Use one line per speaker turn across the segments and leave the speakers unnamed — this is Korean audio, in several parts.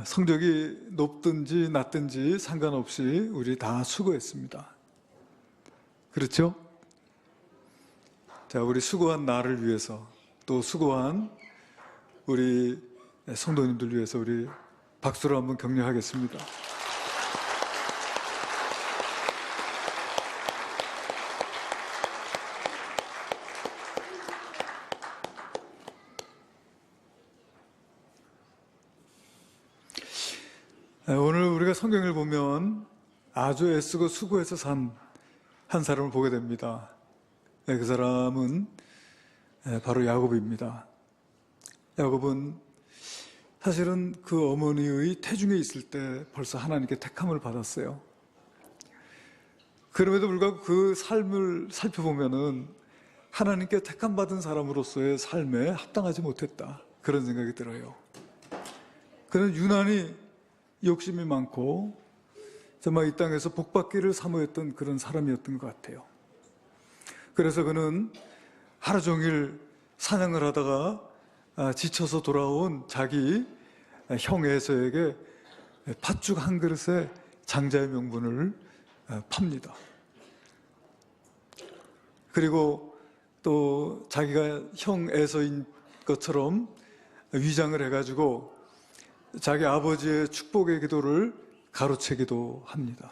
성적이 높든지 낮든지 상관없이 우리 다 수고했습니다. 그렇죠? 자, 우리 수고한 나를 위해서, 또 수고한 우리 성도님들 위해서 우리 박수로 한번 격려하겠습니다. 오늘 우리가 성경을 보면 아주 애쓰고 수고해서 산 한 사람을 보게 됩니다. 그 사람은 바로 야곱입니다. 야곱은 사실은 그 어머니의 태중에 있을 때 벌써 하나님께 택함을 받았어요. 그럼에도 불구하고 그 삶을 살펴보면은 하나님께 택함받은 사람으로서의 삶에 합당하지 못했다, 그런 생각이 들어요. 그는 유난히 욕심이 많고 정말 이 땅에서 복받기를 사모했던 그런 사람이었던 것 같아요. 그래서 그는 하루 종일 사냥을 하다가 지쳐서 돌아온 자기 형 에서에게 팥죽 한 그릇에 장자의 명분을 팝니다. 그리고 또 자기가 형 에서인 것처럼 위장을 해가지고 자기 아버지의 축복의 기도를 가로채기도 합니다.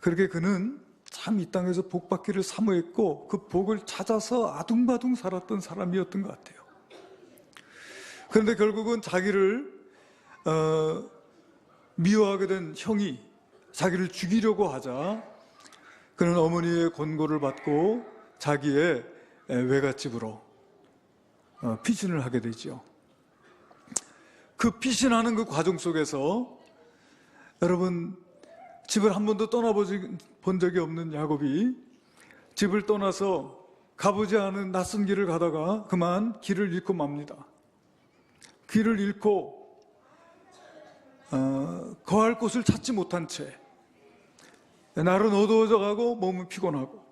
그렇게 그는 참 이 땅에서 복받기를 사모했고 그 복을 찾아서 아둥바둥 살았던 사람이었던 것 같아요. 그런데 결국은 자기를 미워하게 된 형이 자기를 죽이려고 하자 그는 어머니의 권고를 받고 자기의 외갓집으로 피신을 하게 되죠. 그 피신하는 그 과정 속에서 여러분, 집을 한 번도 떠나본 적이 없는 야곱이 집을 떠나서 가보지 않은 낯선 길을 가다가 그만 길을 잃고 맙니다. 길을 잃고 거할 곳을 찾지 못한 채 날은 어두워져 가고 몸은 피곤하고,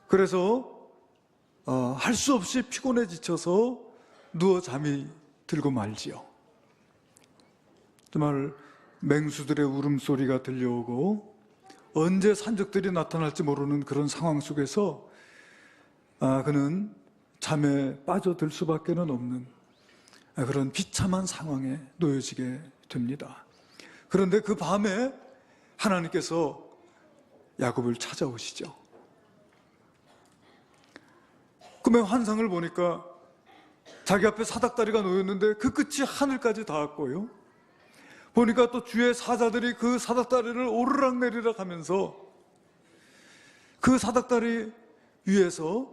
그래서 할 수 없이 피곤해 지쳐서 누워 잠이 들고 말지요. 정말 맹수들의 울음소리가 들려오고 언제 산적들이 나타날지 모르는 그런 상황 속에서 그는 잠에 빠져들 수밖에 없는 그런 비참한 상황에 놓여지게 됩니다. 그런데 그 밤에 하나님께서 야곱을 찾아오시죠. 꿈의 환상을 보니까 자기 앞에 사닥다리가 놓였는데 그 끝이 하늘까지 닿았고요, 보니까 또 주의 사자들이 그 사닥다리를 오르락내리락 하면서 그 사닥다리 위에서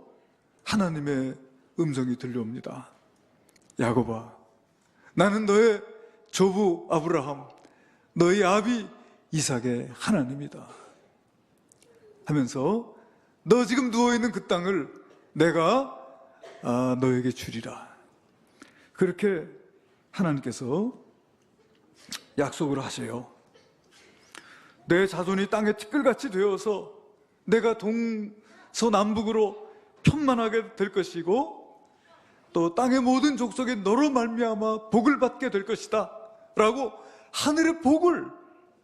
하나님의 음성이 들려옵니다. 야곱아, 나는 너의 조부 아브라함, 너의 아비 이삭의 하나님이다 하면서 너 지금 누워있는 그 땅을 내가 너에게 주리라. 그렇게 하나님께서 약속을 하세요. 내 자손이 땅에 티끌같이 되어서 내가 동서남북으로 편만하게 될 것이고 또 땅의 모든 족속에 너로 말미암아 복을 받게 될 것이다 라고 하늘의 복을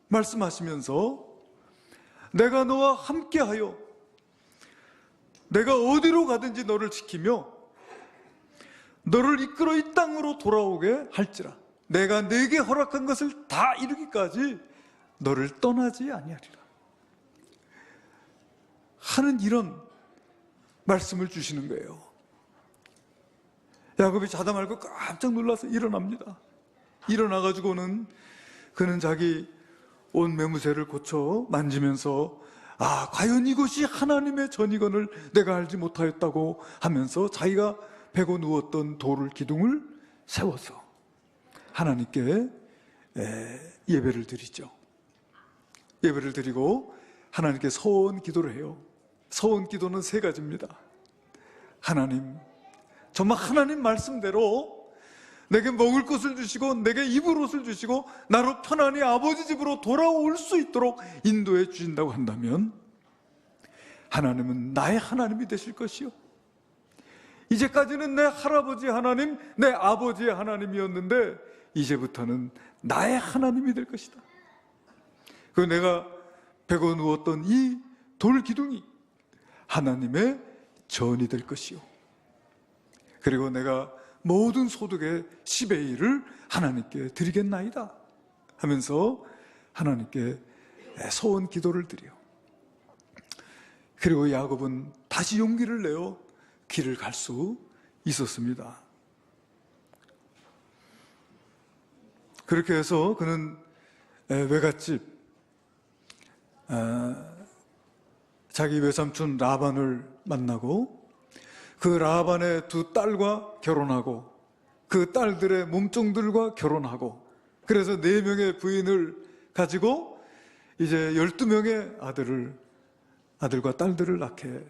말씀하시면서 내가 너와 함께하여 내가 어디로 가든지 너를 지키며 너를 이끌어 이 땅으로 돌아오게 할지라, 내가 네게 허락한 것을 다 이루기까지 너를 떠나지 아니하리라 하는 이런 말씀을 주시는 거예요. 야곱이 자다 말고 깜짝 놀라서 일어납니다. 일어나가지고는 그는 자기 옷 매무새를 고쳐 만지면서 과연 이것이 하나님의 전이건을 내가 알지 못하였다고 하면서 자기가 베고 누웠던 돌을 기둥을 세워서 하나님께 예배를 드리죠. 예배를 드리고 하나님께 서원 기도를 해요. 서원 기도는 세 가지입니다. 하나님, 정말 하나님 말씀대로 내게 먹을 것을 주시고 내게 입을 옷을 주시고 나로 편안히 아버지 집으로 돌아올 수 있도록 인도해 주신다고 한다면 하나님은 나의 하나님이 되실 것이요, 이제까지는 내 할아버지 하나님, 내 아버지의 하나님이었는데 이제부터는 나의 하나님이 될 것이다. 그 내가 베고 누웠던 이 돌기둥이 하나님의 전이 될 것이요, 그리고 내가 모든 소득의 10의 1을 하나님께 드리겠나이다 하면서 하나님께 소원 기도를 드려. 그리고 야곱은 다시 용기를 내어 길을 갈 수 있었습니다. 그렇게 해서 그는 외갓집 자기 외삼촌 라반을 만나고 그 라반의 두 딸과 결혼하고 그 딸들의 몸종들과 결혼하고, 그래서 4명의 부인을 가지고 이제 12명의 아들과 딸들을 낳게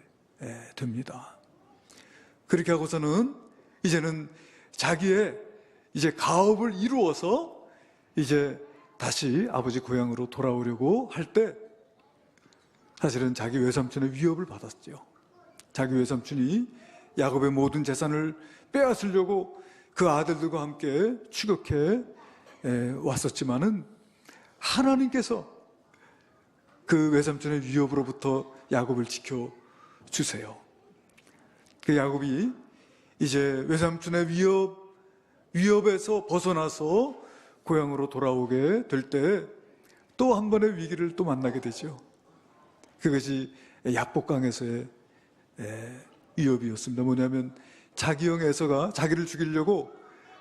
됩니다. 그렇게 하고서는 이제는 자기의 이제 가업을 이루어서 이제 다시 아버지 고향으로 돌아오려고 할 때 사실은 자기 외삼촌의 위협을 받았죠. 자기 외삼촌이 야곱의 모든 재산을 빼앗으려고 그 아들들과 함께 추격해 왔었지만은 하나님께서 그 외삼촌의 위협으로부터 야곱을 지켜주세요. 그 야곱이 이제 외삼촌의 위협에서 벗어나서 고향으로 돌아오게 될 때 또 한 번의 위기를 또 만나게 되죠. 그것이 야복강에서의 위협이었습니다. 뭐냐면 자기 형 에서가 자기를 죽이려고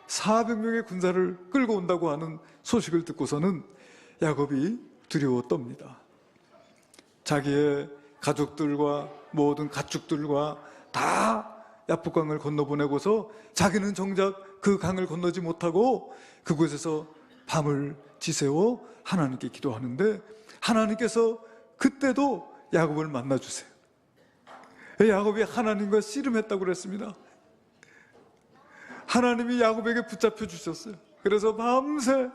400명의 군사를 끌고 온다고 하는 소식을 듣고서는 야곱이 두려워 떱니다. 자기의 가족들과 모든 가축들과 다 야복강을 건너보내고서 자기는 정작 그 강을 건너지 못하고 그곳에서 밤을 지새워 하나님께 기도하는데 하나님께서 그때도 야곱을 만나주세요. 야곱이 하나님과 씨름했다고 그랬습니다. 하나님이 야곱에게 붙잡혀 주셨어요. 그래서 밤새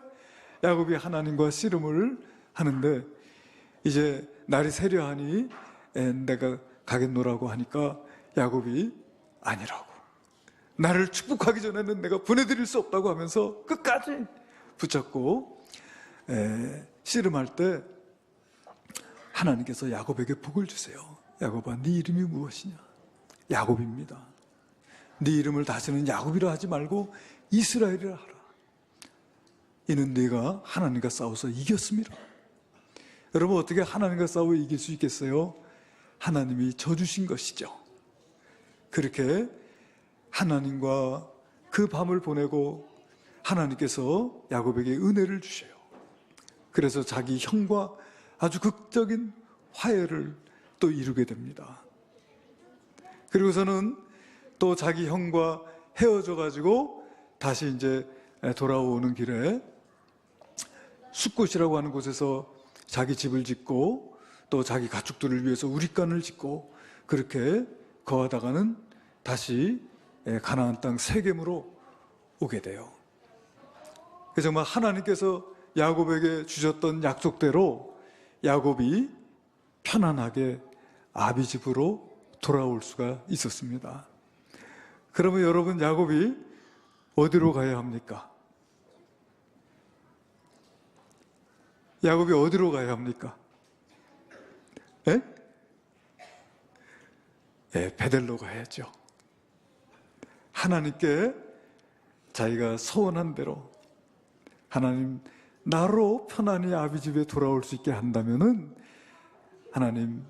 야곱이 하나님과 씨름을 하는데 이제 날이 새려하니 내가 가겠노라고 하니까 야곱이 아니라고, 나를 축복하기 전에는 내가 보내드릴 수 없다고 하면서 끝까지 붙잡고 씨름할 때 하나님께서 야곱에게 복을 주세요. 야곱아, 네 이름이 무엇이냐? 야곱입니다. 네 이름을 다시는 야곱이라 하지 말고 이스라엘이라 하라. 이는 네가 하나님과 싸워서 이겼습니다. 여러분, 어떻게 하나님과 싸워 이길 수 있겠어요? 하나님이 져주신 것이죠. 그렇게 하나님과 그 밤을 보내고 하나님께서 야곱에게 은혜를 주셔요. 그래서 자기 형과 아주 극적인 화해를 또 이루게 됩니다. 그리고서는 또 자기 형과 헤어져 가지고 다시 이제 돌아오는 길에 숫곳이라고 하는 곳에서 자기 집을 짓고 또 자기 가축들을 위해서 우릿간을 짓고 그렇게 거하다가는 다시 가나안 땅 세겜으로 오게 돼요. 그래서 정말 하나님께서 야곱에게 주셨던 약속대로 야곱이 편안하게 아비 집으로 돌아올 수가 있었습니다. 그러면 여러분, 야곱이 어디로 가야 합니까? 야곱이 어디로 가야 합니까? 베델로 가야죠. 하나님께 자기가 소원한 대로 하나님, 나로 편안히 아비 집에 돌아올 수 있게 한다면은 하나님은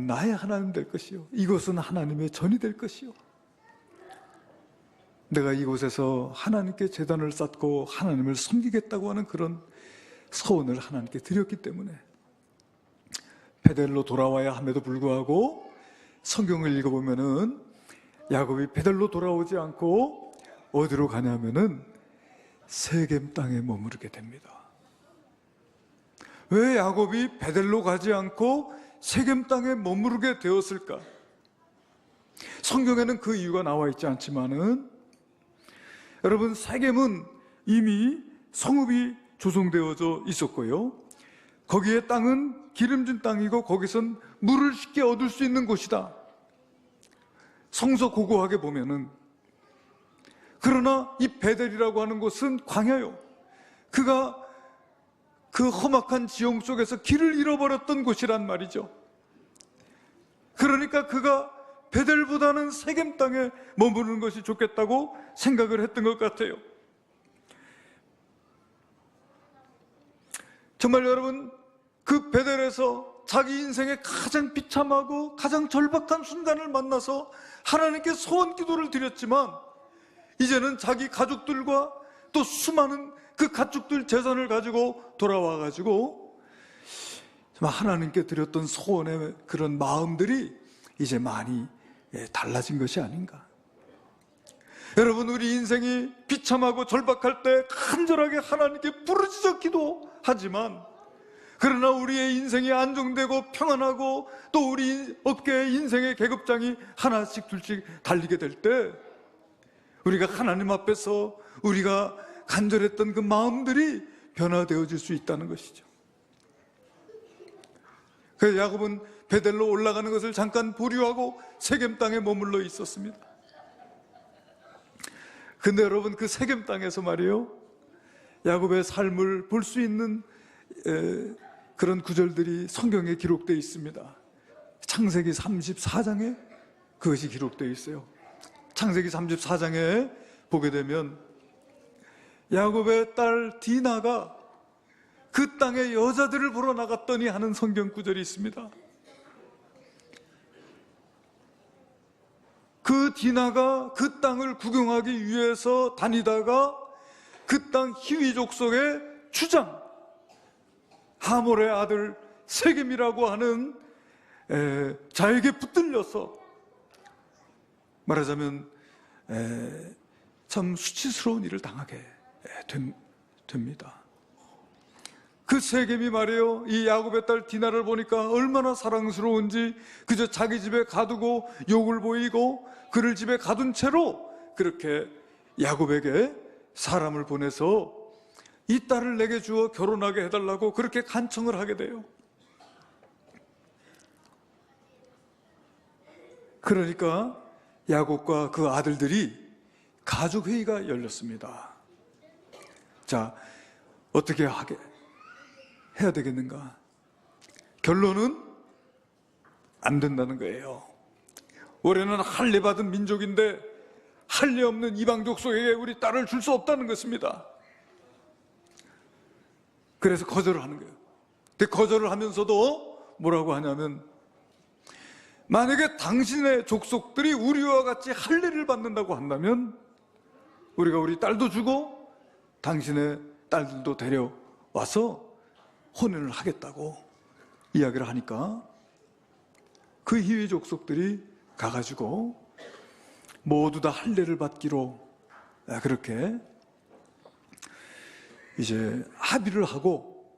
나의 하나님 될 것이요, 이곳은 하나님의 전이 될 것이요, 내가 이곳에서 하나님께 제단을 쌓고 하나님을 섬기겠다고 하는 그런 소원을 하나님께 드렸기 때문에 베델로 돌아와야 함에도 불구하고 성경을 읽어보면은 야곱이 베델로 돌아오지 않고 어디로 가냐면은 세겜 땅에 머무르게 됩니다. 왜 야곱이 베델로 가지 않고 세겜 땅에 머무르게 되었을까? 성경에는 그 이유가 나와 있지 않지만은 여러분, 세겜은 이미 성읍이 조성되어져 있었고요, 거기에 땅은 기름진 땅이고 거기선 물을 쉽게 얻을 수 있는 곳이다. 성서 고고하게 보면은. 그러나 이 베델이라고 하는 곳은 광야요. 그가 그 험악한 지형 속에서 길을 잃어버렸던 곳이란 말이죠. 그러니까 그가 베델보다는 세겜 땅에 머무르는 것이 좋겠다고 생각을 했던 것 같아요. 정말 여러분, 그 베델에서 자기 인생의 가장 비참하고 가장 절박한 순간을 만나서 하나님께 소원 기도를 드렸지만, 이제는 자기 가족들과 또 수많은 그 가축들 재산을 가지고 돌아와가지고 하나님께 드렸던 소원의 그런 마음들이 이제 많이 달라진 것이 아닌가. 여러분, 우리 인생이 비참하고 절박할 때 간절하게 하나님께 부르짖어 기도하지만, 그러나 우리의 인생이 안정되고 평안하고 또 우리 어깨에 인생의 계급장이 하나씩 둘씩 달리게 될 때 우리가 하나님 앞에서 우리가 간절했던 그 마음들이 변화되어질 수 있다는 것이죠. 그래서 야곱은 베델로 올라가는 것을 잠깐 보류하고 세겜 땅에 머물러 있었습니다. 근데 여러분, 그 세겜 땅에서 말이에요, 야곱의 삶을 볼 수 있는 그런 구절들이 성경에 기록되어 있습니다. 창세기 34장에 그것이 기록되어 있어요. 창세기 34장에 보게 되면 야곱의 딸 디나가 그 땅에 여자들을 보러 나갔더니 하는 성경 구절이 있습니다. 그 디나가 그 땅을 구경하기 위해서 다니다가 그 땅 히위 족속의 주장 하몰의 아들 세겜이라고 하는 자에게 붙들려서 말하자면 참 수치스러운 일을 당하게 됩니다. 그 세겜이 말이에요, 이 야곱의 딸 디나를 보니까 얼마나 사랑스러운지 그저 자기 집에 가두고 욕을 보이고 그를 집에 가둔 채로 그렇게 야곱에게 사람을 보내서 이 딸을 내게 주어 결혼하게 해달라고 그렇게 간청을 하게 돼요. 그러니까 야곱과 그 아들들이 가족회의가 열렸습니다. 자, 어떻게 해야 되겠는가? 결론은 안 된다는 거예요. 올해는 할례 받은 민족인데 할례 없는 이방 족속에게 우리 딸을 줄 수 없다는 것입니다. 그래서 거절을 하는 거예요. 근데 거절을 하면서도 뭐라고 하냐면, 만약에 당신의 족속들이 우리와 같이 할례를 받는다고 한다면 우리가 우리 딸도 주고 당신의 딸들도 데려와서 혼인을 하겠다고 이야기를 하니까 그 히위 족속들이 가가지고 모두 다 할례를 받기로 그렇게 이제 합의를 하고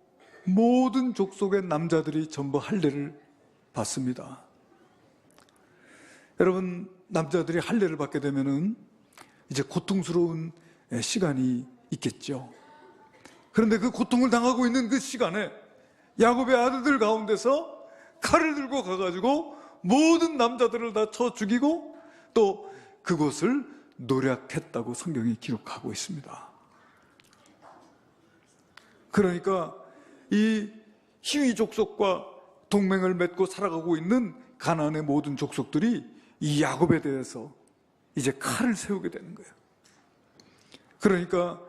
모든 족속의 남자들이 전부 할례를 받습니다. 여러분, 남자들이 할례를 받게 되면은 이제 고통스러운 시간이 있겠죠. 그런데 그 고통을 당하고 있는 그 시간에 야곱의 아들들 가운데서 칼을 들고 가가지고 모든 남자들을 다 쳐 죽이고 또 그곳을 노략했다고 성경이 기록하고 있습니다. 그러니까 이 히위 족속과 동맹을 맺고 살아가고 있는 가나안의 모든 족속들이 이 야곱에 대해서 이제 칼을 세우게 되는 거예요. 그러니까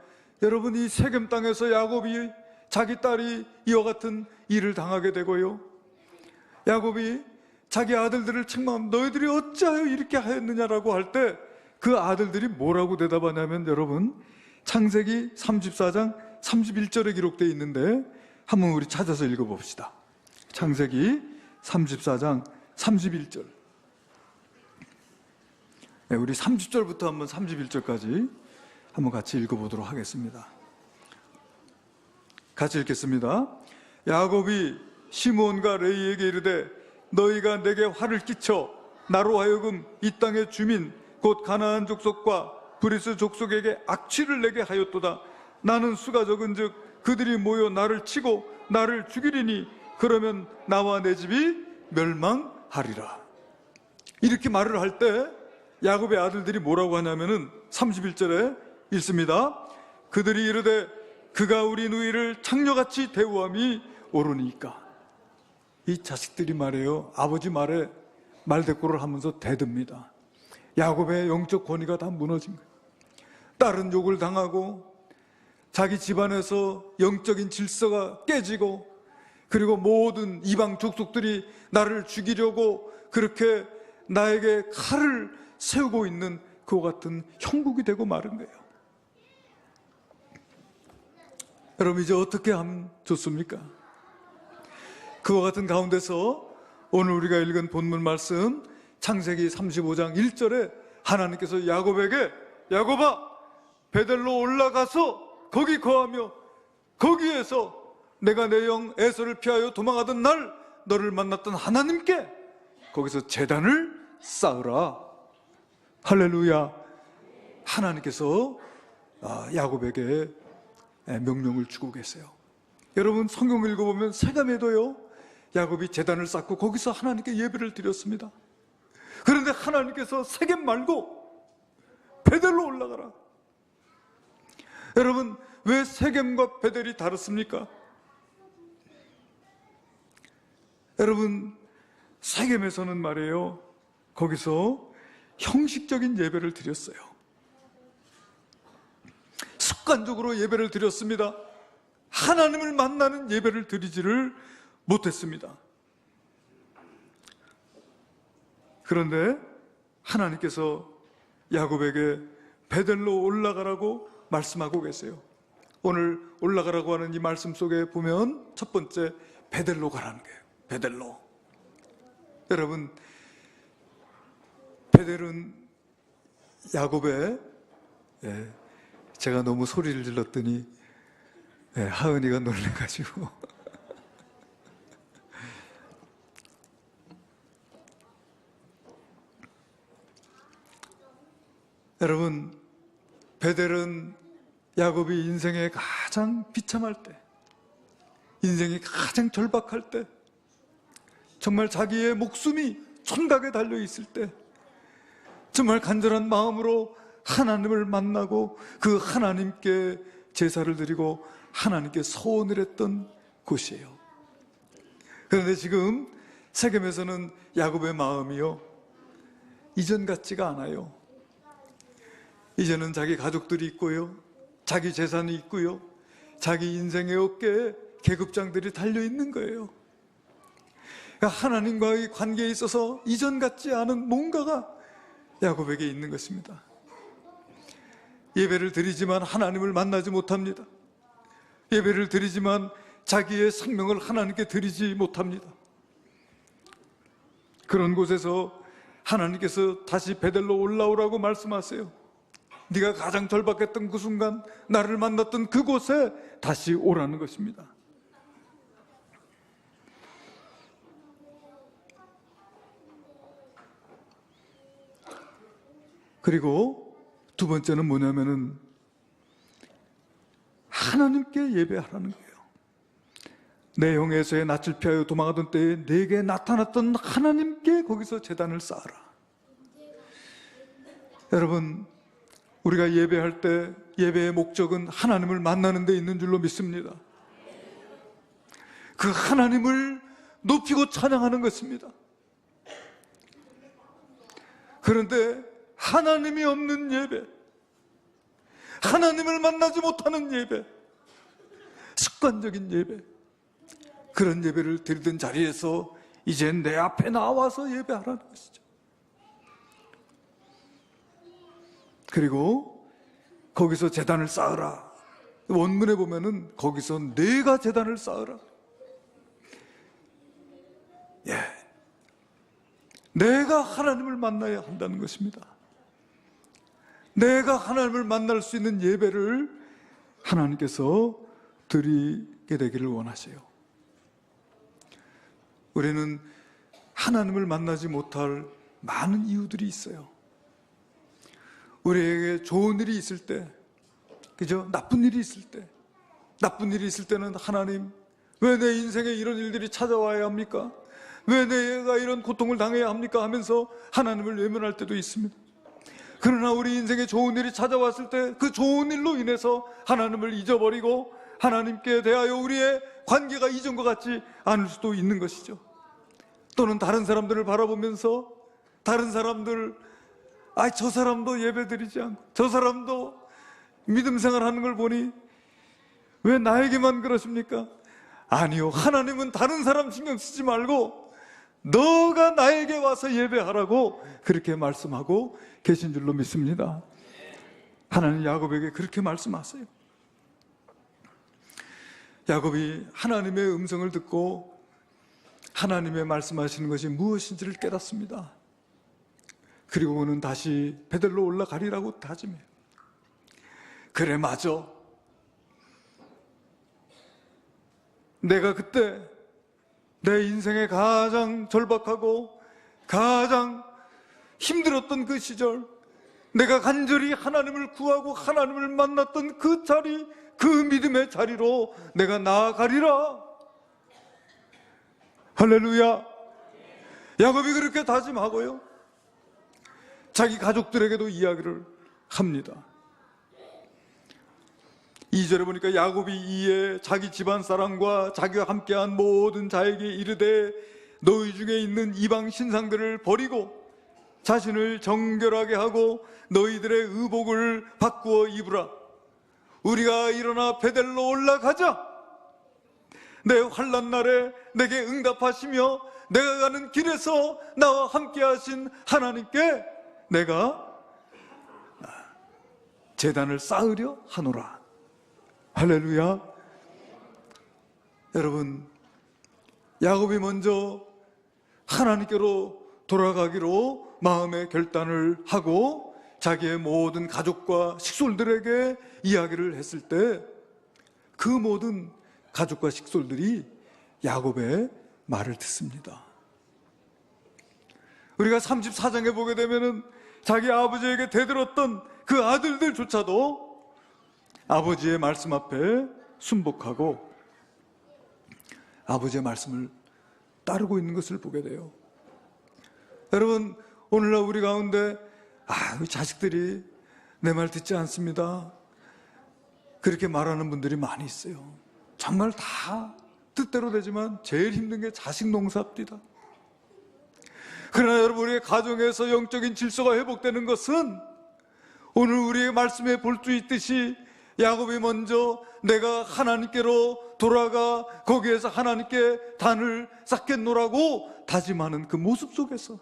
여러분, 이 세겜 땅에서 야곱이 자기 딸이 이와 같은 일을 당하게 되고요, 야곱이 자기 아들들을 책망하면 너희들이 어찌하여 이렇게 하였느냐라고 할 때 그 아들들이 뭐라고 대답하냐면, 여러분, 창세기 34장 31절에 기록되어 있는데 한번 우리 찾아서 읽어봅시다. 창세기 34장 31절. 네, 우리 30절부터 한번 31절까지 한번 같이 읽어보도록 하겠습니다. 같이 읽겠습니다. 야곱이 시므온과 레이에게 이르되 너희가 내게 화를 끼쳐 나로 하여금 이 땅의 주민 곧 가나안 족속과 브리스 족속에게 악취를 내게 하였도다. 나는 수가 적은즉 그들이 모여 나를 치고 나를 죽이리니 그러면 나와 내 집이 멸망하리라. 이렇게 말을 할 때 야곱의 아들들이 뭐라고 하냐면은 31절에 읽습니다. 그들이 이르되 그가 우리 누이를 창녀같이 대우함이 옳으니까. 이 자식들이 말해요. 아버지 말에 말대꾸를 하면서 대듭니다. 야곱의 영적 권위가 다 무너진 거예요. 딸은 욕을 당하고 자기 집안에서 영적인 질서가 깨지고, 그리고 모든 이방 족속들이 나를 죽이려고 그렇게 나에게 칼을 세우고 있는 그와 같은 형국이 되고 마른 거예요. 여러분, 이제 어떻게 하면 좋습니까? 그와 같은 가운데서 오늘 우리가 읽은 본문 말씀 창세기 35장 1절에 하나님께서 야곱에게 야곱아, 베델로 올라가서 거기 거하며 거기에서 내가 내 영 에서를 피하여 도망하던 날 너를 만났던 하나님께 거기서 제단을 쌓으라. 할렐루야. 하나님께서 야곱에게 명령을 주고 계세요. 여러분, 성경 읽어보면 세겜에도요, 야곱이 제단을 쌓고 거기서 하나님께 예배를 드렸습니다. 그런데 하나님께서 세겜 말고 베델로 올라가라. 여러분, 왜 세겜과 베델이 다릅니까? 여러분, 세겜에서는 말이에요, 거기서 형식적인 예배를 드렸어요. 습관적으로 예배를 드렸습니다. 하나님을 만나는 예배를 드리지를 못했습니다. 그런데 하나님께서 야곱에게 베델로 올라가라고 말씀하고 계세요. 오늘 올라가라고 하는 이 말씀 속에 보면 첫 번째 베델로 가라는 거예요. 베델로. 여러분, 베델은 야곱의, 제가 너무 소리를 질렀더니 하은이가 놀래가지고 여러분, 베델은 야곱이 인생에 가장 비참할 때, 인생이 가장 절박할 때, 정말 자기의 목숨이 천각에 달려있을 때, 정말 간절한 마음으로 하나님을 만나고 그 하나님께 제사를 드리고 하나님께 소원을 했던 곳이에요. 그런데 지금 세겜에서는 야곱의 마음이요, 이전 같지가 않아요. 이제는 자기 가족들이 있고요, 자기 재산이 있고요, 자기 인생의 어깨에 계급장들이 달려있는 거예요. 그러니까 하나님과의 관계에 있어서 이전 같지 않은 뭔가가 야곱에게 있는 것입니다. 예배를 드리지만 하나님을 만나지 못합니다. 예배를 드리지만 자기의 생명을 하나님께 드리지 못합니다. 그런 곳에서 하나님께서 다시 베델로 올라오라고 말씀하세요. 네가 가장 절박했던 그 순간, 나를 만났던 그곳에 다시 오라는 것입니다. 그리고 두 번째는 뭐냐면은 하나님께 예배하라는 거예요. 내 영에서의 낯을 피하여 도망하던 때에 내게 나타났던 하나님께 거기서 제단을 쌓아라. 여러분, 우리가 예배할 때 예배의 목적은 하나님을 만나는 데 있는 줄로 믿습니다. 그 하나님을 높이고 찬양하는 것입니다. 그런데 하나님이 없는 예배, 하나님을 만나지 못하는 예배, 습관적인 예배, 그런 예배를 드리던 자리에서 이제 내 앞에 나와서 예배하라는 것이죠. 그리고 거기서 제단을 쌓으라. 원문에 보면은 거기서 내가 제단을 쌓으라. 내가 하나님을 만나야 한다는 것입니다. 내가 하나님을 만날 수 있는 예배를 하나님께서 드리게 되기를 원하세요. 우리는 하나님을 만나지 못할 많은 이유들이 있어요. 우리에게 좋은 일이 있을 때, 그죠? 나쁜 일이 있을 때, 나쁜 일이 있을 때는 하나님, 왜 내 인생에 이런 일들이 찾아와야 합니까? 왜 내가 이런 고통을 당해야 합니까? 하면서 하나님을 외면할 때도 있습니다. 그러나 우리 인생에 좋은 일이 찾아왔을 때 그 좋은 일로 인해서 하나님을 잊어버리고 하나님께 대하여 우리의 관계가 이전과 같지 않을 수도 있는 것이죠. 또는 다른 사람들을 바라보면서 다른 사람들, 저 사람도 예배드리지 않고 저 사람도 믿음 생활하는 걸 보니 왜 나에게만 그러십니까? 아니요, 하나님은 다른 사람 신경 쓰지 말고 너가 나에게 와서 예배하라고 그렇게 말씀하고 계신 줄로 믿습니다. 하나님 야곱에게 그렇게 말씀하세요. 야곱이 하나님의 음성을 듣고 하나님의 말씀하시는 것이 무엇인지를 깨닫습니다. 그리고 그는 다시 베델로 올라가리라고 다짐해요. 그래, 맞아. 내가 그때 내 인생에 가장 절박하고 가장 힘들었던 그 시절, 내가 간절히 하나님을 구하고 하나님을 만났던 그 자리, 그 믿음의 자리로 내가 나아가리라. 할렐루야. 야곱이 그렇게 다짐하고요, 자기 가족들에게도 이야기를 합니다. 2절에 보니까 야곱이 이에 자기 집안 사람과 자기와 함께한 모든 자에게 이르되 너희 중에 있는 이방 신상들을 버리고 자신을 정결하게 하고 너희들의 의복을 바꾸어 입으라. 우리가 일어나 베델로 올라가자. 내 환난 날에 내게 응답하시며 내가 가는 길에서 나와 함께 하신 하나님께 내가 제단을 쌓으려 하노라. 할렐루야. 여러분, 야곱이 먼저 하나님께로 돌아가기로 마음의 결단을 하고 자기의 모든 가족과 식솔들에게 이야기를 했을 때 그 모든 가족과 식솔들이 야곱의 말을 듣습니다. 우리가 34장에 보게 되면은 자기 아버지에게 대들었던 그 아들들조차도 아버지의 말씀 앞에 순복하고 아버지의 말씀을 따르고 있는 것을 보게 돼요. 여러분, 오늘날 우리 가운데 우리 자식들이 내 말 듣지 않습니다, 그렇게 말하는 분들이 많이 있어요. 정말 다 뜻대로 되지만 제일 힘든 게 자식 농사입니다. 그러나 여러분, 우리의 가정에서 영적인 질서가 회복되는 것은 오늘 우리의 말씀에 볼 수 있듯이 야곱이 먼저 내가 하나님께로 돌아가 거기에서 하나님께 단을 쌓겠노라고 다짐하는 그 모습 속에서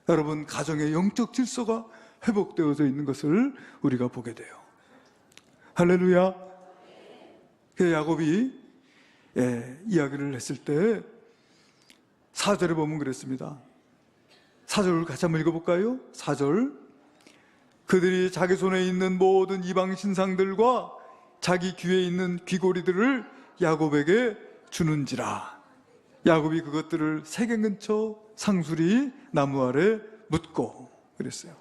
여러분, 가정의 영적 질서가 회복되어져 있는 것을 우리가 보게 돼요. 할렐루야. 그 야곱이 이야기를 했을 때 4절에 보면 그랬습니다. 4절 같이 한번 읽어볼까요? 4절. 그들이 자기 손에 있는 모든 이방 신상들과 자기 귀에 있는 귀고리들을 야곱에게 주는지라. 야곱이 그것들을 세겜 근처 상수리 나무 아래 묻고 그랬어요.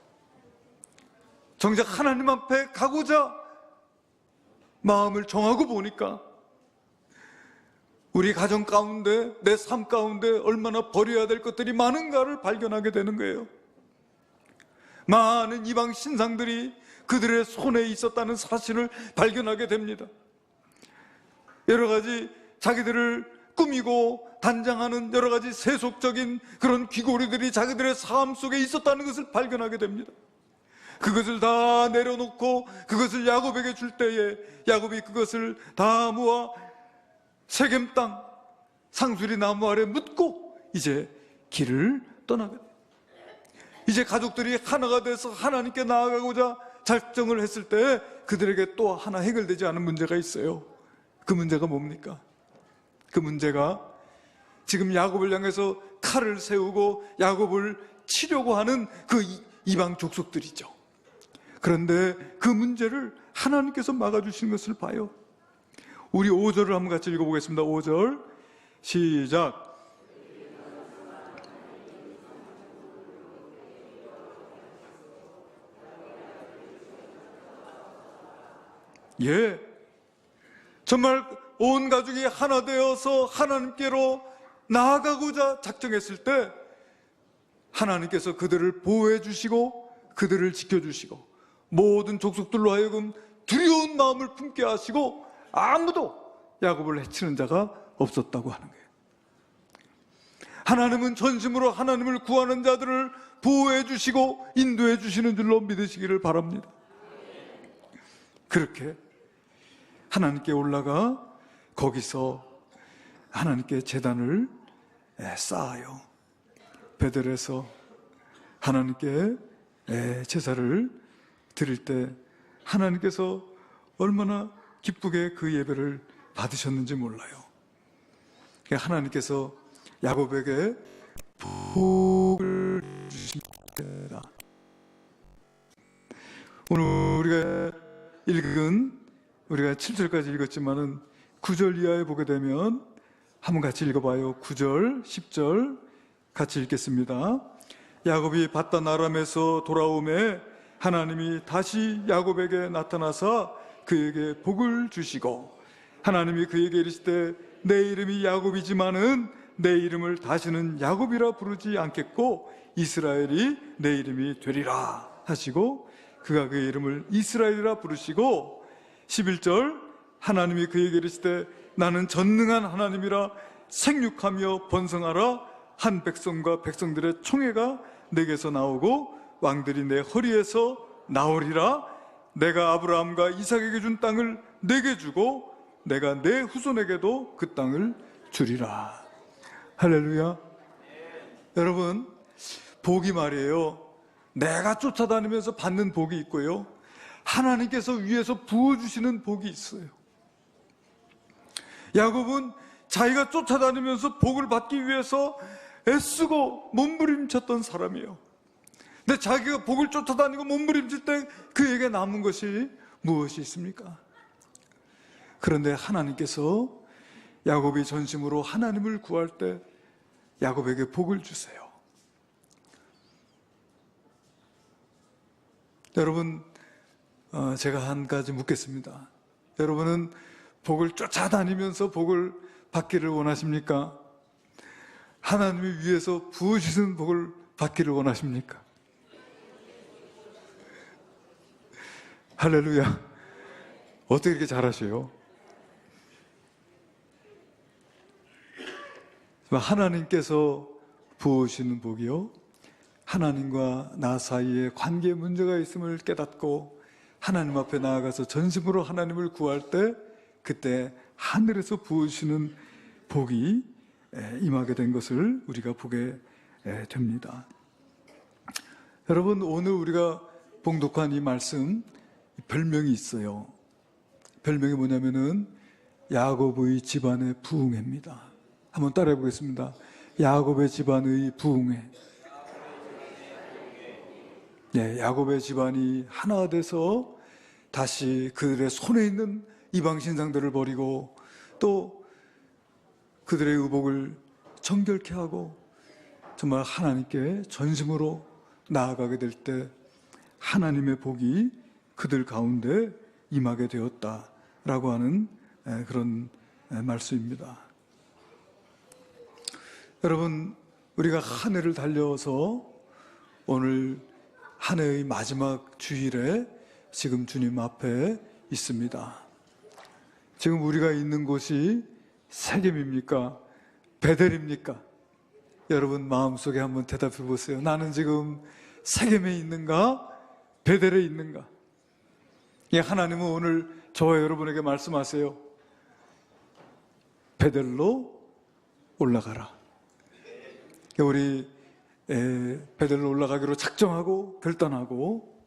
정작 하나님 앞에 가고자 마음을 정하고 보니까 우리 가정 가운데, 내 삶 가운데 얼마나 버려야 될 것들이 많은가를 발견하게 되는 거예요. 많은 이방 신상들이 그들의 손에 있었다는 사실을 발견하게 됩니다. 여러 가지 자기들을 꾸미고 단장하는 여러 가지 세속적인 그런 귀고리들이 자기들의 삶 속에 있었다는 것을 발견하게 됩니다. 그것을 다 내려놓고 그것을 야곱에게 줄 때에 야곱이 그것을 다 모아 세겜 땅 상수리 나무 아래 묻고 이제 길을 떠나게 됩니다. 이제 가족들이 하나가 돼서 하나님께 나아가고자 작정을 했을 때 그들에게 또 하나 해결되지 않은 문제가 있어요. 그 문제가 뭡니까? 그 문제가 지금 야곱을 향해서 칼을 세우고 야곱을 치려고 하는 그 이방 족속들이죠. 그런데 그 문제를 하나님께서 막아주시는 것을 봐요. 우리 5절을 한번 같이 읽어보겠습니다. 5절 시작. 정말 온 가족이 하나 되어서 하나님께로 나아가고자 작정했을 때 하나님께서 그들을 보호해 주시고 그들을 지켜주시고 모든 족속들로 하여금 두려운 마음을 품게 하시고 아무도 야곱을 해치는 자가 없었다고 하는 거예요. 하나님은 전심으로 하나님을 구하는 자들을 보호해 주시고 인도해 주시는 줄로 믿으시기를 바랍니다. 그렇게 하나님께 올라가 거기서 하나님께 제단을 쌓아요. 베델에서 하나님께 제사를 드릴 때 하나님께서 얼마나 기쁘게 그 예배를 받으셨는지 몰라요. 하나님께서 야곱에게 복을 주십니다. 오늘 우리가 읽은, 우리가 7절까지 읽었지만은 9절 이하에 보게 되면 한번 같이 읽어봐요. 9절, 10절 같이 읽겠습니다. 야곱이 밧단 아람에서 돌아오매 하나님이 다시 야곱에게 나타나사 그에게 복을 주시고 하나님이 그에게 이르시되 내 이름이 야곱이지만은 내 이름을 다시는 야곱이라 부르지 않겠고 이스라엘이 내 이름이 되리라 하시고 그가 그의 이름을 이스라엘이라 부르시고 11절 하나님이 그에게 이르시되 나는 전능한 하나님이라 생육하며 번성하라 한 백성과 백성들의 총회가 내게서 나오고 왕들이 내 허리에서 나오리라 내가 아브라함과 이삭에게 준 땅을 내게 주고 내가 내 후손에게도 그 땅을 주리라. 할렐루야. 여러분, 복이 말이에요, 내가 쫓아다니면서 받는 복이 있고요, 하나님께서 위에서 부어주시는 복이 있어요. 야곱은 자기가 쫓아다니면서 복을 받기 위해서 애쓰고 몸부림쳤던 사람이에요. 근데 자기가 복을 쫓아다니고 몸부림칠 때 그에게 남은 것이 무엇이 있습니까? 그런데 하나님께서 야곱이 전심으로 하나님을 구할 때 야곱에게 복을 주세요. 여러분, 제가 한 가지 묻겠습니다. 여러분은 복을 쫓아다니면서 복을 받기를 원하십니까? 하나님이 위에서 부어주시는 복을 받기를 원하십니까? 할렐루야. 어떻게 이렇게 잘하셔요? 하나님께서 부어주시는 복이요, 하나님과 나 사이에 관계에 문제가 있음을 깨닫고 하나님 앞에 나아가서 전심으로 하나님을 구할 때 그때 하늘에서 부어주시는 복이 임하게 된 것을 우리가 보게 됩니다. 여러분, 오늘 우리가 봉독한 이 말씀, 별명이 있어요. 별명이 뭐냐면은 야곱의 집안의 부흥회입니다. 한번 따라해 보겠습니다. 야곱의 집안의 부흥회. 네, 야곱의 집안이 하나 돼서 다시 그들의 손에 있는 이방 신상들을 버리고 또 그들의 의복을 정결케 하고 정말 하나님께 전심으로 나아가게 될 때 하나님의 복이 그들 가운데 임하게 되었다라고 하는 그런 말씀입니다. 여러분, 우리가 한 해를 달려서 오늘 한 해의 마지막 주일에 지금 주님 앞에 있습니다. 지금 우리가 있는 곳이 세겜입니까? 베델입니까? 여러분 마음속에 한번 대답해 보세요. 나는 지금 세겜에 있는가? 베델에 있는가? 예, 하나님은 오늘 저와 여러분에게 말씀하세요. 베델로 올라가라. 우리 베델로 올라가기로 작정하고 결단하고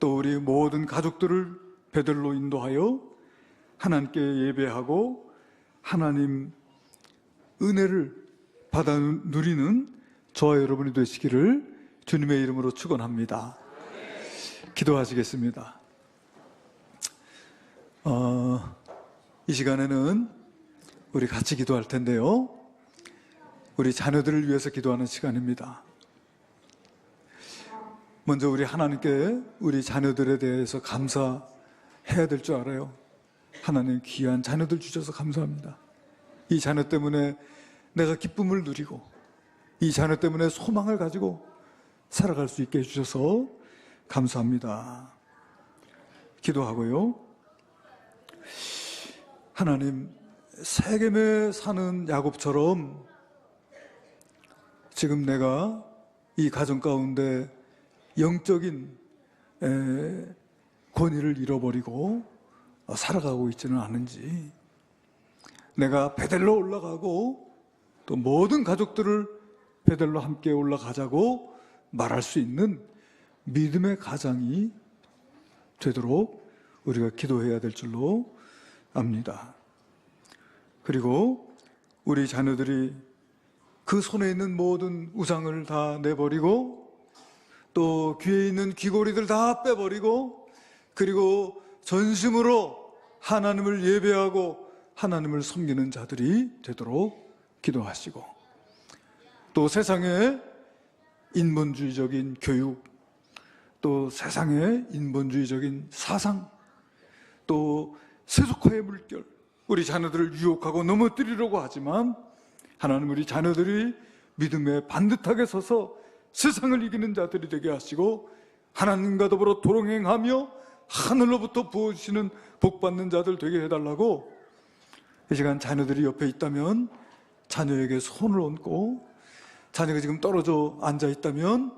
또 우리 모든 가족들을 베델로 인도하여 하나님께 예배하고 하나님 은혜를 받아 누리는 저와 여러분이 되시기를 주님의 이름으로 축원합니다. 기도하시겠습니다. 이 시간에는 우리 같이 기도할 텐데요, 우리 자녀들을 위해서 기도하는 시간입니다. 먼저 우리 하나님께 우리 자녀들에 대해서 감사해야 될 줄 알아요. 하나님 귀한 자녀들 주셔서 감사합니다. 이 자녀 때문에 내가 기쁨을 누리고 이 자녀 때문에 소망을 가지고 살아갈 수 있게 해주셔서 감사합니다. 기도하고요. 하나님, 세겜에 사는 야곱처럼 지금 내가 이 가정 가운데 영적인 권위를 잃어버리고 살아가고 있지는 않은지, 내가 베델로 올라가고 또 모든 가족들을 베델로 함께 올라가자고 말할 수 있는 믿음의 가장이 되도록 우리가 기도해야 될 줄로 압니다. 그리고 우리 자녀들이 그 손에 있는 모든 우상을 다 내버리고 또 귀에 있는 귀고리들 다 빼버리고 그리고 전심으로 하나님을 예배하고 하나님을 섬기는 자들이 되도록 기도하시고, 또 세상의 인본주의적인 교육, 또 세상의 인본주의적인 사상, 또 세속화의 물결, 우리 자녀들을 유혹하고 넘어뜨리려고 하지만 하나님, 우리 자녀들이 믿음에 반듯하게 서서 세상을 이기는 자들이 되게 하시고 하나님과 더불어 동행하며 하늘로부터 부어주시는 복받는 자들 되게 해달라고, 이 시간 자녀들이 옆에 있다면 자녀에게 손을 얹고, 자녀가 지금 떨어져 앉아 있다면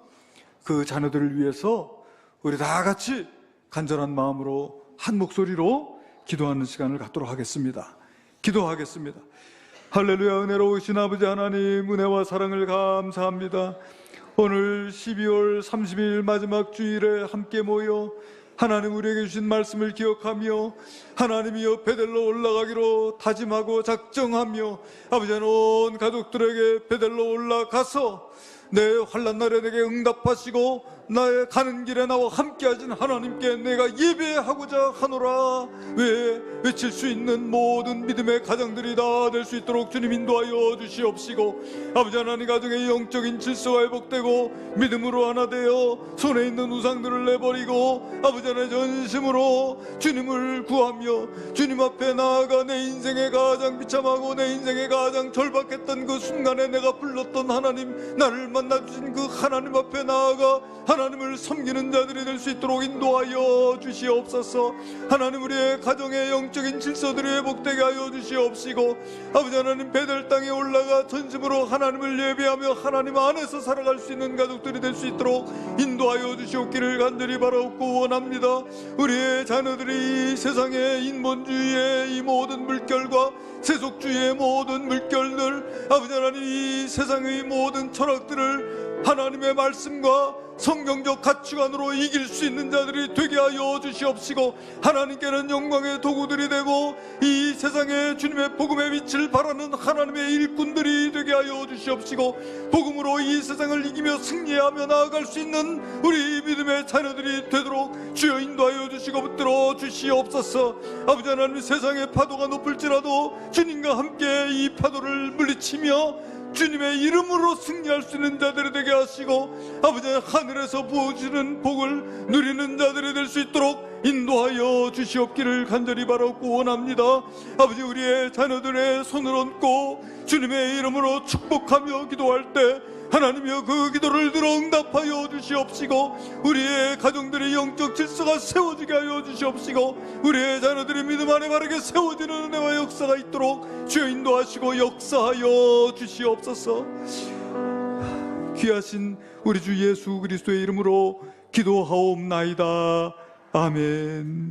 그 자녀들을 위해서 우리 다 같이 간절한 마음으로 한 목소리로 기도하는 시간을 갖도록 하겠습니다. 기도하겠습니다. 할렐루야. 은혜로우신 아버지 하나님, 은혜와 사랑을 감사합니다. 오늘 12월 30일 마지막 주일에 함께 모여 하나님 우리에게 주신 말씀을 기억하며 하나님이여 베델로 올라가기로 다짐하고 작정하며 아버지 온 가족들에게 베델로 올라가서 내 환난 날에 내게 응답하시고 나의 가는 길에 나와 함께하신 하나님께 내가 예배하고자 하노라 외칠 수 있는 모든 믿음의 가정들이 다 될 수 있도록 주님 인도하여 주시옵시고, 아버지 하나님 가정의 영적인 질서가 회복되고 믿음으로 하나 되어 손에 있는 우상들을 내버리고 아버지 하나님 전심으로 주님을 구하며 주님 앞에 나아가 내 인생의 가장 비참하고 내 인생의 가장 절박했던 그 순간에 내가 불렀던 하나님, 나를 만나주신 그 하나님 앞에 나아가 하나님을 섬기는 자들이 될 수 있도록 인도하여 주시옵소서. 하나님, 우리의 가정의 영적인 질서들이 회복되게 하여 주시옵시고, 아버지 하나님 베델 땅에 올라가 전심으로 하나님을 예배하며 하나님 안에서 살아갈 수 있는 가족들이 될 수 있도록 인도하여 주시옵기를 간절히 바라옵고 원합니다. 우리의 자녀들이 이 세상의 인본주의의 이 모든 물결과 세속주의의 모든 물결들, 아버지 하나님 이 세상의 모든 철학들을 하나님의 말씀과 성경적 가치관으로 이길 수 있는 자들이 되게 하여 주시옵시고, 하나님께는 영광의 도구들이 되고 이 세상에 주님의 복음의 빛을 발하는 하나님의 일꾼들이 되게 하여 주시옵시고, 복음으로 이 세상을 이기며 승리하며 나아갈 수 있는 우리 믿음의 자녀들이 되도록 주여 인도하여 주시고 붙들어 주시옵소서. 아버지 하나님, 세상의 파도가 높을지라도 주님과 함께 이 파도를 물리치며 주님의 이름으로 승리할 수 있는 자들이 되게 하시고, 아버지 하늘에서 부어주는 복을 누리는 자들이 될 수 있도록 인도하여 주시옵기를 간절히 바라고 원합니다. 아버지, 우리의 자녀들의 손을 얹고 주님의 이름으로 축복하며 기도할 때 하나님이여 그 기도를 들어 응답하여 주시옵시고, 우리의 가정들의 영적 질서가 세워지게 하여 주시옵시고, 우리의 자녀들의 믿음 안에 바르게 세워지는 은혜와 역사가 있도록 주여 인도하시고 역사하여 주시옵소서. 귀하신 우리 주 예수 그리스도의 이름으로 기도하옵나이다. 아멘.